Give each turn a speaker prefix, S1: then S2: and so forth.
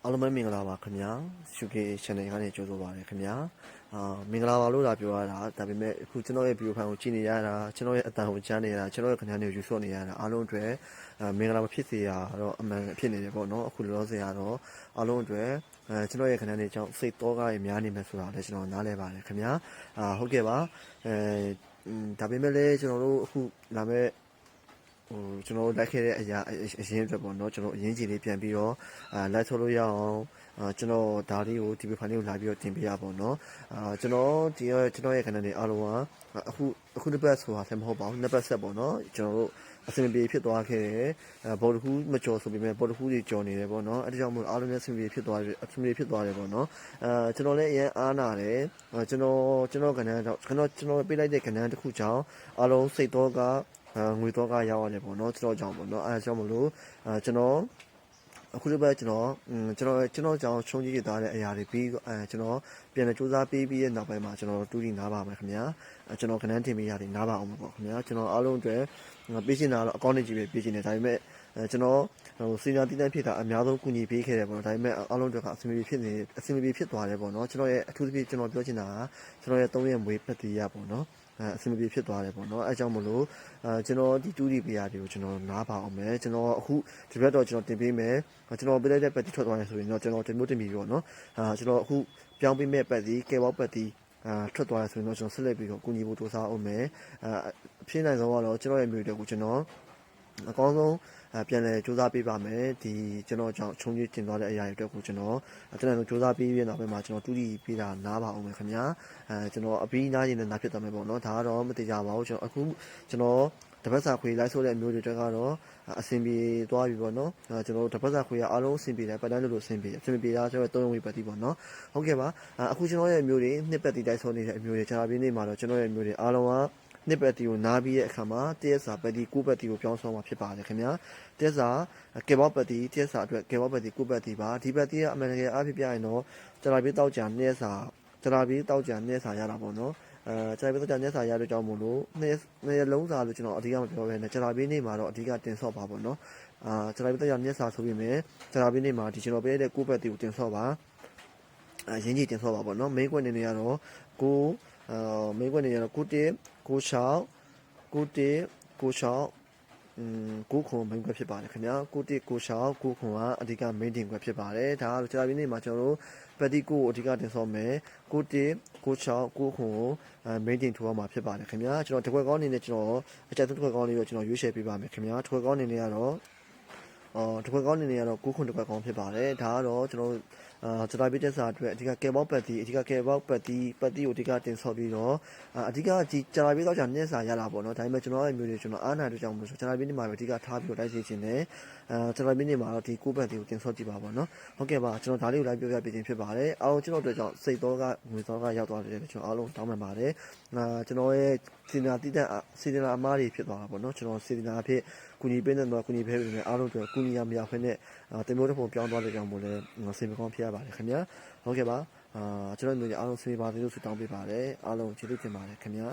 S1: အားလုံးပဲမင်္ဂလာပါခင်ဗျာရှုကေ channel ကနေကြိုဆိုပါရခင်ဗျာမင်္ဂလာပါလို့လာပြောရတာဒါပေမဲ့အခုကျွန်တော်ရဲ့ view file ကိုကြည့်နေရတာကျွန်တော်ရဲ့အတန်ကိုကြားနေရတာကျွန်တော်ရဲ့ခဏနေကိုယူဆော့နေရတာအားလုံးအတွက်မင်္ဂလာမဖြစ်စေရတော့အမှန်ဖြစ်နေတယ်ပေါ့နော်အခုလောလောဆယ်ကတော့အားလုံးအတွက်ကျွန်တော်ရဲ့ခဏနေကြောင့်စိတ်တော့ကားရများနေမယ်ဆိုတာလည်းကျွန်တော်နားလဲပါတယ်ခင်ဗျာဟုတ်ကဲ့ပါဒါပေမဲ့လည်းကျွန်တော်တို့အခုလာမဲ့ကျွန်တော်လိုက်ခဲ့တဲ့အရာအရင်အတွက်ပေါ့နော်ကျွန်တော်အရင်ကြီးလေးပြန်ပြီးတော့လိုက်ထုတ်လို့ရအောင်ကျွန်တော်ဒါလေးကိုဒီဗီဒီယိုဖိုင်လေးကိုလာပြီးတော့တင်ပေးရပါတော့ကျွန်တော်ကျွန်တော်ရဲ့ channel တွေအားလုံးကအခုတစ်ပတ်ဆိုတာလည်းမဟုတ်ပါဘူးနှစ်ပတ်ဆက်ပေါ့နော်ကျွန်တော်တို့အဆင်ပြေဖြစ်သွားခဲ့တယ်ဘော်ဒခူးမကျော်ဆိုပေမဲ့ဘော်ဒခူးတွေကျော်နေတယ်ပေါ့နော်အဲဒါကြောင့်မို့အားလုံးနဲ့အဆင်ပြေဖြစ်သွားတယ်ပေါ့နော်ကျွန်တော်လည်းအရင်အားနာတယ်ကျွန်တော်ကဏ္ဍတော့ကျွန်တော်ပေးလိုက်တဲ့ကဏ္ဍတစ်ခုကြောင့်အားလုံးစိတ်တော့ကငွေတော့ကရောက်ရတယ်ပေါ့နော်ကျွန်တော်ကြောင့်ပေါ့နော်အဲဒါကြောင့်မလို့ကျွန်တော်အခုတစ်ပတ်ကျွန်တော်ကြောင့်ချုံကြီးရထားတဲ့အရာတွေပြီးကျွန်တော်ပြန်လည်စူးစမ်းပြီးရဲ့နောက်ပိုင်းမှာကျွန်တော်တူးတီနားပါမယ်ခင်ဗျာကျွန်တော်ခဏန်းတင်ပေးရတယ်နားပါအောင်ပေါ့ခင်ဗျာကျွန်တော်အားလုံးအတွက်ပေးချင်တာတော့အကောင့်နဲ့ကြီးပဲပေးချင်တယ်ဒါပေမဲ့ကျွန်တော်စီနီယာတီးတန်းဖြစ်တာအများဆုံးကူညီပေးခဲ့တယ်ပေါ့နော်ဒါပေမဲ့အားလုံးတွေကအဆင်ပြေဖြစ်သွားတယ်ပေါ့နော်ကျွန်တော်ရဲ့အထူးသဖြင့်ကျွန်တော်ပြောချင်တာကကျွန်တော်ရဲ့3ရက်မွေးပတ်တီးရပေါ့နော်အဆင်ပြေဖြစ်သွားတယ်ပေါ့နော်အဲကြောင့်မလို့ကျွန်တော်ဒီတူးတီပြရာတွေကိုကျွန်တော်နားပါအောင်မယ်ကျွန်တော်အခုဒီဘက်တော့ကျွန်တော်တင်ပေးမယ်ကျွန်တော်ပေးလိုက်တဲ့ပတ်တီးထွက်သွားတယ်ဆိုရင်တော့ကျွန်တော်တင်ပြီးပေါ့နော်ကျွန်တော်အခုပြောင်းပေးမဲ့ပတ်တီးကဲဘောက်ပတ်တီးထွက်သွားတယ်ဆိုရင်တော့ကျွန်တော်ဆက်လက်ပြီးတော့ကူညီဖို့စူးစမ်းအောင်မယ်ဖြစ်နိုင်ဆုံးကတော့ကျွန်တော်ရဲ့မျိုးတွေကိုကျွန်တော်အကောင်းဆုံးပြန်လည်စူးစမ်းပေးပါမယ်ဒီကျွန်တော်ကြောင့်ချုံကြီးတင်သွားတဲ့အရာတွေအတွက်ကိုကျွန်တော်ကျွန်တော်စူးစမ်းပေးပြီးနောက်ပိုင်းမှာကျွန်တော်တူးတီပေးတာနားပါအောင်မယ်ခင်ဗျာကျွန်တော်အပြီးနားရင်လည်းနားဖြစ်သွားမယ်ပေါ့နော်ဒါကတော့မတိကြပါဘူးကျွန်တော်အခုကျွန်တော်တပတ်စာခွေလိုက်ဆိုတဲ့အမျိုးတွေတက်ကတော့အဆင်ပြေသွားပြီပေါ့နော်ကျွန်တော်တပတ်စာခွေကအားလုံးအဆင်ပြေတယ်ပတ်တန်းလို့အဆင်ပြေတာကျွန်တော်3ဝေးပတ်တီးပေါ့နော်ဟုတ်ကဲ့ပါအခုကျွန်တော်ရဲ့အမျိုးတွေနှစ်ပတ်တီးတိုက်ဆိုနေတဲ့အမျိုးတွေဂျာပြင်းနေမှာတော့ကျွန်တော်ရဲ့အမျိုးတွေအားလုံးကနှစ်ပတ်တီကိုနားပြီးတဲ့အခါမှာတရက်စာပတ်တီ9ပတ်တီကိုပြောင်းဆောင်မှာဖြစ်ပါတယ်ခင်ဗျာတရက်စာကေဘောပတ်တီတရက်စာအတွက်ကေဘောပတ်တီ9ပတ်တီပါဒီပတ်တီကအမှန်တကယ်အားဖြစ်ပြရင်တော့ဂျာပြင်းတောက်ကြနှစ်စာဂျာပြင်းတောက်ကြနှစ်စာရတာပေါ့နော်ဂျာပြင်းတောက်ကြနှစ်စာရတဲ့ကြောင့်မို့လို့နှစ်လုံးစာလို့ကျွန်တော်အဓိကမပြောဘဲနဲ့ဂျာပြင်းနေမှာတော့အဓိကတင်ဆော့ပါပေါ့နော်ဂျာပြင်းတောက်ကြနှစ်စာဆိုပြီးမြဲဂျာပြင်းနေမှာဒီကျွန်တော်ပေးတဲ့9ပတ်တီကိုတင်ဆော့ပါရင်းကြီးတင်ဆော့ပါပေါ့နော်မိန်းခွန်းနေနေရတော့မိန်းခွန်းနေရတော့9 ခုမိန်းခွန်းဖြစ်ပါတယ်ခင်ဗျာ9 ခုကအဓိက main တင်ခွန်းဖြစ်ပါတယ်ဒါကကြာပြီးနေမှာကျွန်တော်တို့ပတ်တီကိုအဓိကတင်ဆော့မယ်9 ခုကိုmain တင်ထိုးရမှာဖြစ်ပါတယ်ခင်ဗျာကျွန်တော်တစ်ခွက်ကောင်းအနေနဲ့ကျွန်တော်အကြိုက်ဆုံးတစ်ခွက်ကောင်းလေးကိုကျွန်တော်ရွေးချယ်ပေးပါမယ်ခင်ဗျာတစ်ခွက်ကောင်းအနေနဲ့ကတော့တစ်ခွက်ကောင်းအနေနဲ့ကတော့9ခုတစ်ခွက်ကောင်းဖြစ်ပါတယ်ဒါကတော့ကျွန်တော်ဂျာဘီတက်စာအတွက်အဓိကကဲဘောက်ပတ်တီကိုအဓိကတင်ဆော့ပြီးတော့အဓိကဒီဂျာဘီတော့ကြာနှစ်စာရလာပေါ့နော်ဒါပေမဲ့ကျွန်တော်ရဲ့မျိုးတွေကျွန်တော်အားနာတဲ့ကြောင့်မလို့ဂျာဘီနေမှာပဲအဓိကထားပြီးတော့တိုက်စီခြင်းနဲ့ဂျာဘီနေမှာတော့ဒီ9ပတ်တီကိုတင်ဆော့ကြည့်ပါပေါ့နော်ဟုတ်ကဲ့ပါကျွန်တော်ဒါလေးကိုလိုက်ပြောပြပေးခြင်းဖြစ်ပါတယ်အားလုံးကျွန်တော်တို့ကြောင့်စိတ်တော့ကငွေတော့ကရောက်သွားတယ်ကျွန်တော်အားလုံးတောင်းပန်ပါတယ်ကျွန်တော်ရဲ့စီနာတီးတဲ့အမားတွေဖြစ်သွားတာပေါ့နော်ကျွန်တော်စီနာအဖြစ်ကူညီပေးနေတော့ကူညီပေးပေမဲ့အားလုံးတို့ကူညီရမရခွင့်နဲ့တင်မိုးတစ်ပုံပြောင်းသွားတဲ့ကြောင့်မို့လဲစိတ်မကောင်းဖြစ်ရပါတယ်ခင်ဗျာဟုတ်ကဲ့ပါကျွန်တော်တို့အားလုံးစေပါသေးလို့ဆုတောင်းပေးပါတယ်အားလုံးကျေးဇူးတင်ပါတယ်ခင်ဗျာ